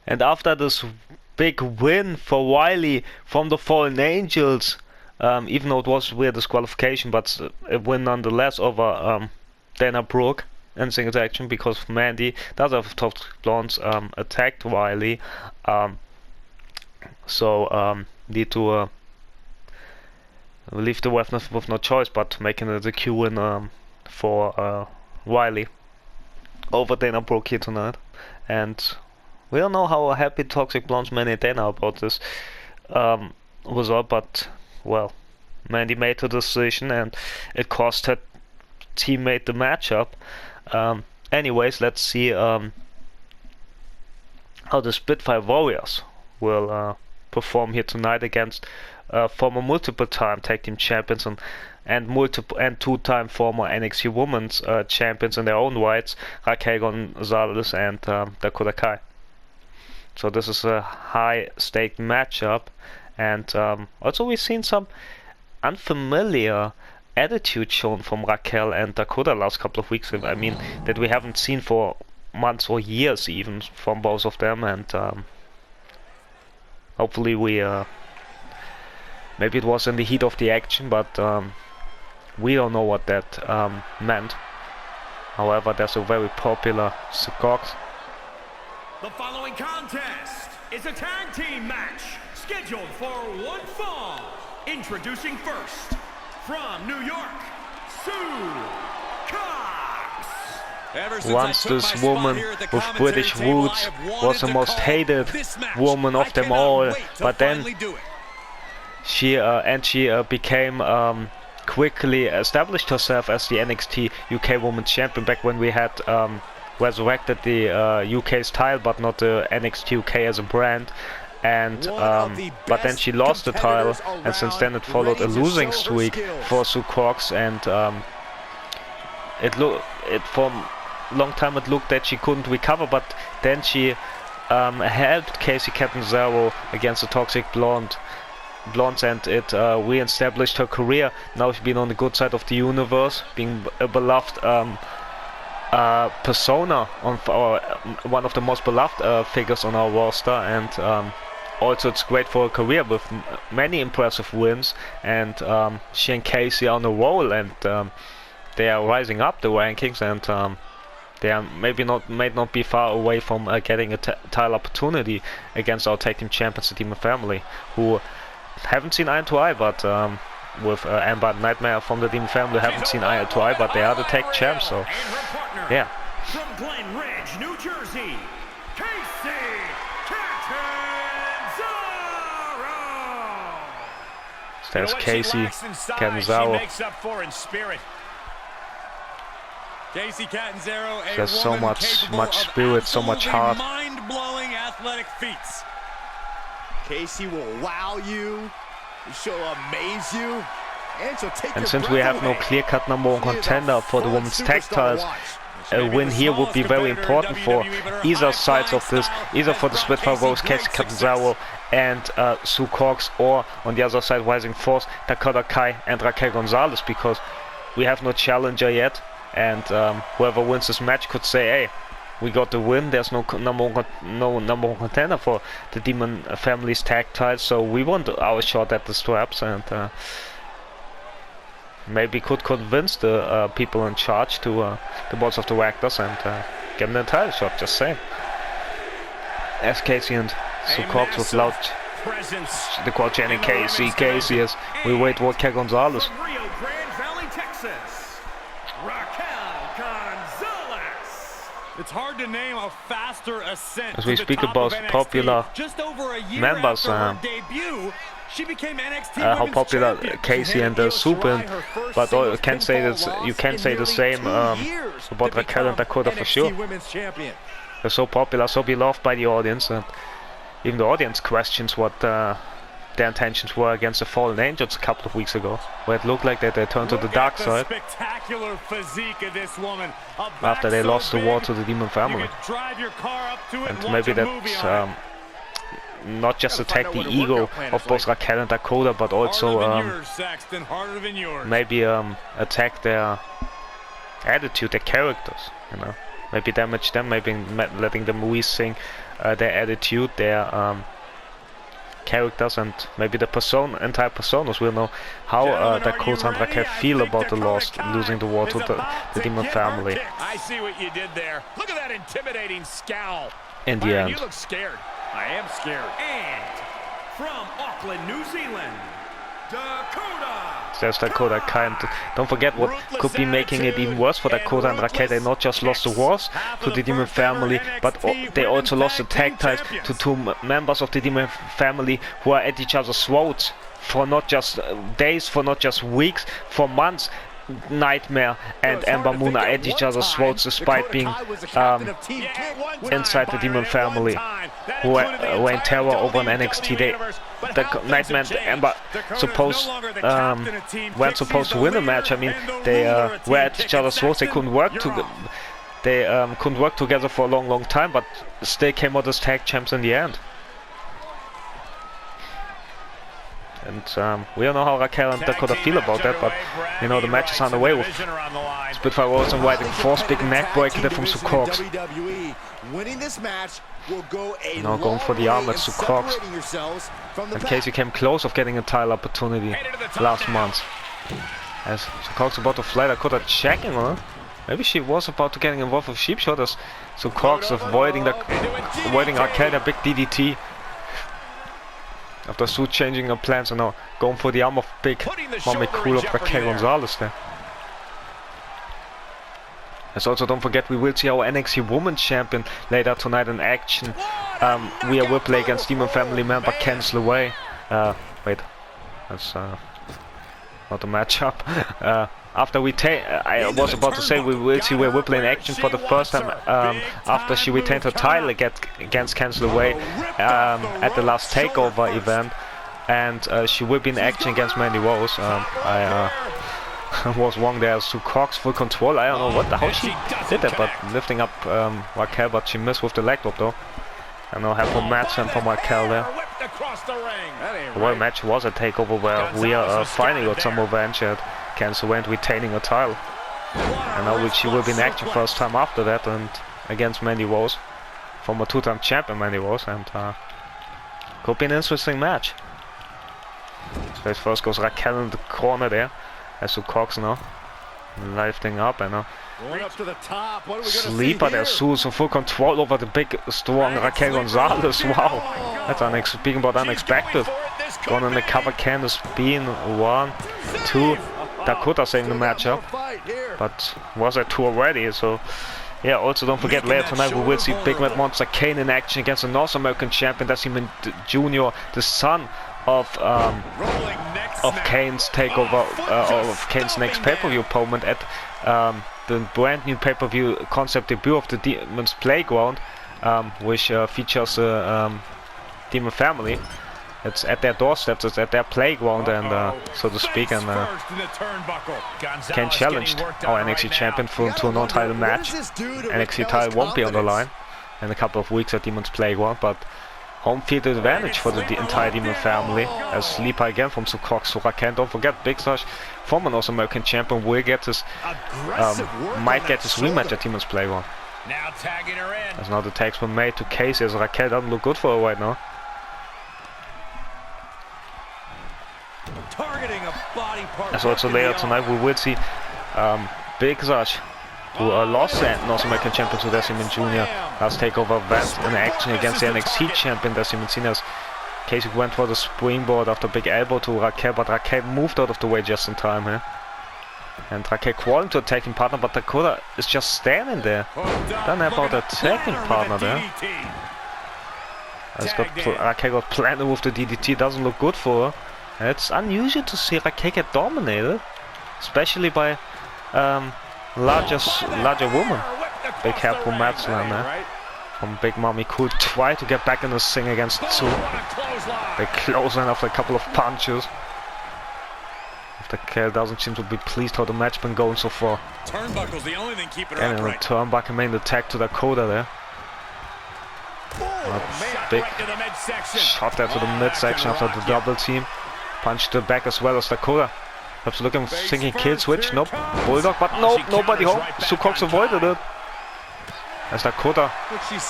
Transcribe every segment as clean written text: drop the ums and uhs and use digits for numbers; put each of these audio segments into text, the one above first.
And after this big win for Wiley from the Fallen Angels, even though it was via disqualification, but a win nonetheless over Dana Brooke in singles action, because Mandy, the other of Toxic Blondes, attacked Wiley. So need to leave the ref with no choice but making it a Q win for Wiley over Dana Brooke here tonight. And we don't know how happy Toxic Blondes Mandy and Dana about this result, but well, Mandy made her decision and it cost her teammate the matchup. Anyways, let's see how the Spitfire Warriors will perform here tonight against former multiple-time tag team champions and two-time former NXT Women's champions in their own rights, Raquel Gonzalez and Dakota Kai. So this is a high-stake matchup, and also we've seen some unfamiliar attitude shown from Raquel and Dakota last couple of weeks. I mean, that we haven't seen for months or years even from both of them, and hopefully we maybe it was in the heat of the action, but we don't know what that meant. However, there's a very popular Cox. The following contest is a tag team match scheduled for one fall. Introducing first, from New York, Sue Cox. Once this woman with British roots was the most hated woman of them all, but then she became quickly established herself as the NXT UK Women's Champion back when we had resurrected the UK's title, but not the NXT UK as a brand. And but then she lost the title, and since then it followed a losing streak for Sue Cox, and for a long time it looked that she couldn't recover, but then she helped Casey Catanzaro against the Toxic Blondes, and it re-established her career. Now she's been on the good side of the universe, being a beloved persona on one of the most beloved figures on our roster, and also it's great for her career with many impressive wins, and she and Casey are on a roll, and they are rising up the rankings, and they are may not be far away from getting a title opportunity against our tag team champions, the Demon Family, who haven't seen eye to eye, but with Amber Nightmare from the Demon Family haven't seen eye to eye, but they are the tag champs, so yeah. From Glen Ridge, New Jersey, Casey Catanzaro. There's Casey Catanzaro. Casey Catanzaro, there's so much spirit, so much heart. Mind-blowing athletic feats. Casey will wow you, she'll amaze you, and she'll take and since we have no clear-cut number one contender for the women's tag titles, a win here would be very important for either sides of this, either for the Spitfire Warriors, Casey Catanzaro and Sue Cox, or on the other side, rising force, Dakota Kai and Raquel Gonzalez, because we have no challenger yet, and whoever wins this match could say, hey, we got the win, there's no number one contender for the Demon Family's tag titles, so we want our shot at the straps, and maybe could convince the people in charge to the boards of directors and get them the title shot, just saying. As Casey and Sue Cox with loud the crowd chanting Casey, Casey, as we wait for Raquel Gonzalez. From Rio Grande Valley, Texas, Raquel Gonzalez. It's hard to name a faster ascent. As we speak about popular members, she became NXT how popular Casey and Sue been, but you can't say the same about Raquel and Dakota for sure. They're so popular, so beloved by the audience, and even the audience questions what their intentions were against the Fallen Angels a couple of weeks ago, where it looked like that they turned to the dark side after they lost the war to the Demon Family. And maybe that's not just attack the ego of both Raquel and Dakota, but also maybe attack their attitude, their characters, you know. Maybe damage them, maybe letting them re-sing their attitude, their characters, and maybe the entire personas will know how Dakota and Raquel feel about the losing the war to the Demon family. I see what you did there. Look at that intimidating scowl. In the Byron, end. you look scared. I am scared. And from Auckland, New Zealand, Dakota. There's Dakota Kai, and don't forget what could be making it even worse for Dakota and Raquel. They not just lost the wars to the Demon family, but they also lost the tag titles to two members of the Demon family who are at each other's throats for not just days, for not just weeks, for months. Nightmare and Ember Moon are at each other's throats despite being inside the Demon family, who were in terror over an NXT. Nightmare and Ember weren't supposed to win a match. I mean, they were at each other's throats. They couldn't work together. They couldn't work together for a long time, but still came out as tag champs in the end. And we don't know how Raquel and Dakota feel about that, but you know, the match is underway with Spitfire Rose and White and force big neck breaker there from Sue Cox. Now going for the arm at Sue Cox. And Casey came close of getting a title opportunity last month. As Sue Cox about to fly, Dakota checking her. Maybe she was about to getting involved with Sheep Shot as Sue Cox avoiding Raquel, a big DDT. After Sue changing her plans and now going for the arm of big Mommy Cool of Raquel Gonzalez there. As also don't forget we will see our NXT Women's Champion later tonight in action. Rhea Ripley against Demon family member Candice LeRae. Wait, that's not a matchup. After I was about to say we will see Rhea Ripley in action for the first time after she retained her title against Candice LeRae at the last Takeover event, and she will be in action against Mandy Rose. I was wrong there. Sue Cox full control. I don't know how she did that, but lifting up Raquel, but she missed with the leg drop though. And now have a match and from Raquel there. The Royal match was a Takeover where Rhea finally got some revenge at Candice LeRae retaining her title. And now she will be in action first time after that and against Mandy Rose, former two-time champion Mandy Rose, and could be an interesting match. So first goes Raquel in the corner there, as Sue Cox now lifting up and going up to the top. What are we gonna sleeper there. Sue in full control over the big strong Raquel Gonzalez. Wow, that's speaking about unexpected. Going in the cover, Candice being 1, 2. Dakota saving the matchup, but was at 2 already, so yeah. Also don't forget later tonight we will see Big Mad Monster Kane in action against the North American champion Decimon Jr., the son of Kane's takeover, of Kane's next pay-per-view opponent at the brand new pay-per-view concept debut of the Demon's Playground, which features the Demon family. It's at their doorsteps, it's at their playground, and so to speak, and Kane challenged our NXT champion to a non-title match. NXT title won't be on the line in a couple of weeks at Demon's Playground, but home field advantage for the entire Demon family, as Leaper again from Sue Cox to Raquel. Don't forget, Big Sash, former North American champion, will get his might get his rematch at Demon's Playground. Now tagging her in. As now the tags were made to Casey, as Raquel doesn't look good for her right now. targeting a body part. As also later tonight we will see Big Sash, who lost the North American champion to Decimon Jr. last takeover event in action against the NXT champion Decimon Senior. Casey went for the springboard after big elbow to Raquel, but Raquel moved out of the way just in time here. And Raquel crawling to attacking partner, but Dakota is just standing there. Don't have about attacking partner there. Raquel got planted with the DDT, doesn't look good for her. And it's unusual to see Raquel get dominated, especially by larger woman. Big help from Matsland there. From Big Mommy could try to get back in the thing against Sue. Big clothesline after a couple of punches. Raquel doesn't seem to be pleased how the match been going so far. Turnbuckle's the only thing keeping her And in the turnbuckle main attack to Dakota there. Big shot there to the midsection after the double team. Punch to the back as well as Dakota. Perhaps looking, thinking kill switch. Nope. Bulldog, but nope, nobody home. Sue Cox avoided it. as Dakota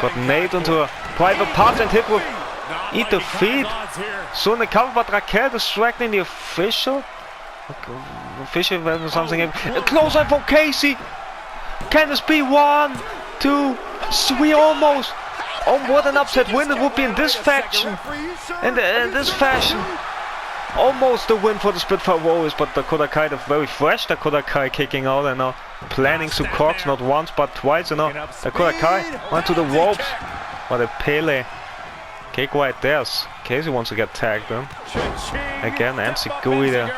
got nailed into a private part and hit with eat the feet. Soon the cover, but Raquel distracting the official. Official something. A close line from Casey. Can this be 1, 2, 3 almost? Oh, what an upset win it would be in this faction. In this fashion. Almost the win for the Spitfire Warriors, but Dakota Kai, the very fresh Dakota Kai, kicking out and now planning to Cox not once but twice. And now Dakota Kai went to the ropes. What a Pele kick right there. Casey wants to get tagged in. Again, Ansigui there.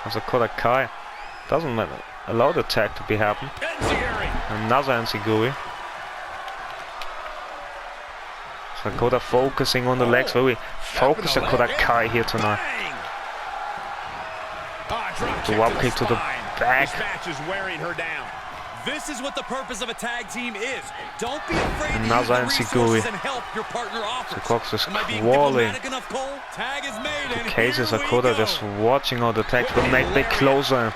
As Dakota Kai doesn't allow the tag to be happen. Another Ansigui. Dakota focusing on the legs, very focused Dakota Kai here tonight. The wop kick to the back. This is what the purpose of a tag team is. Don't be afraid to Another use the resources Ansigui. and help your partner offers. Cox is Am I being crawling. diplomatic enough, Cole? Tag is made and Cases here we Dakota go. just watching all the tags, but made big closer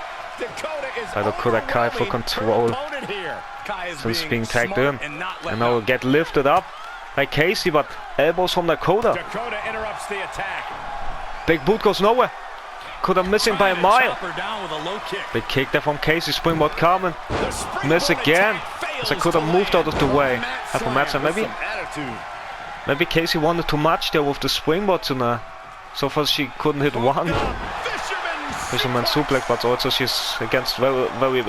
by Dakota Kai for control. So he's being tagged in. And now will get lifted up by Casey, but elbows from Dakota. Dakota interrupts the attack. Big boot goes nowhere. Dakota missing by a mile. Down with a low kick. Big kick there from Casey. Springboard coming. Miss again. As Dakota moved out of the way. Half a match, and maybe Casey wanted too much there with the springboard tonight. So far she couldn't hit one. Fisherman suplex, but also she's against very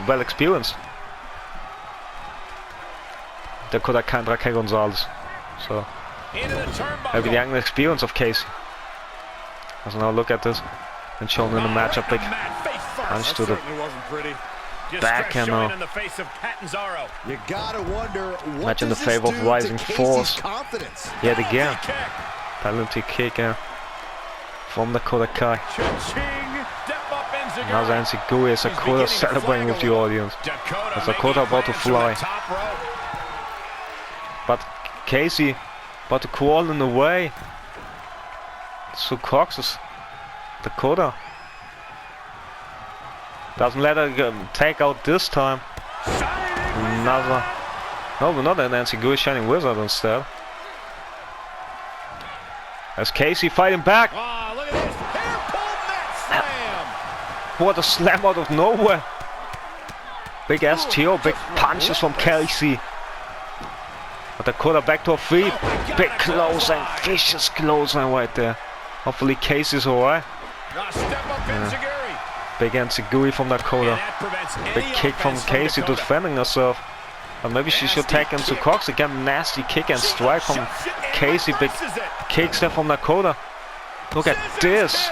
well experienced. Dakota Kai and Raquel Gonzalez. So maybe the young experience of Casey. So now look at this. And shown in the matchup, big punch to the backhand now. You gotta wonder what Match in the does this favor of do to Rising Casey's Force. confidence? Yet again. Penalty kick from Dakota Kai. Now Ansigui as Dakota celebrating with the audience. As Dakota about to fly. But Casey about to crawl in the way. So Cox is Dakota. Doesn't let her take out this time. Another. No, but not an Ansigui Shining Wizard instead. As Casey fighting back. Oh, look at this. Hair pull net slam. What a slam out of nowhere. Big STO, big punches from Casey. But Dakota back to her feet. Big clothesline, vicious clothesline right there. Hopefully Casey's alright. Big Ansigui from Dakota. Big kick from Casey defending herself. But maybe she should tag into Cox again. Nasty kick and strike from Casey. Big kicks there from Dakota. Look at this.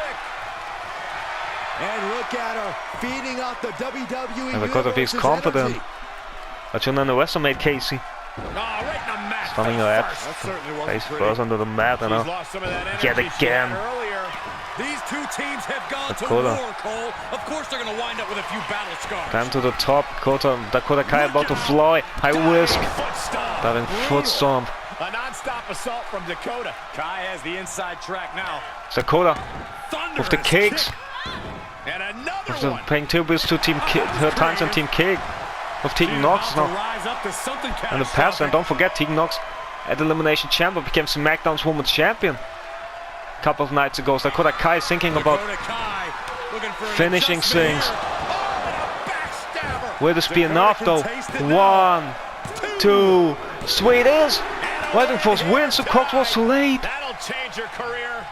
And look at her feeding off the WWE. And Dakota feels confident. But she underestimated Casey. Stunning her head. Face first under the mat and yet again. These two teams have gone Dakota. to war, Cole. Of course they're going to wind up with a few battle scars. Down to the top. Dakota Kai about to fly. High risk. Diving foot stomp. A non-stop assault from Dakota. Kai has the inside track now. Dakota with the kicks. And another With the one. paying two bills to team kick. Her times and team kick. With Tegan Knox now. Rise up to something And the past, and don't forget Tegan Knox at Elimination Chamber became SmackDown's Women's Champion. A couple of nights ago. So Dakota Kai thinking about finishing things. Will this be enough though? 1, 2, 3 it is! Rising Force wins, so Cox was too late. That'll change your career.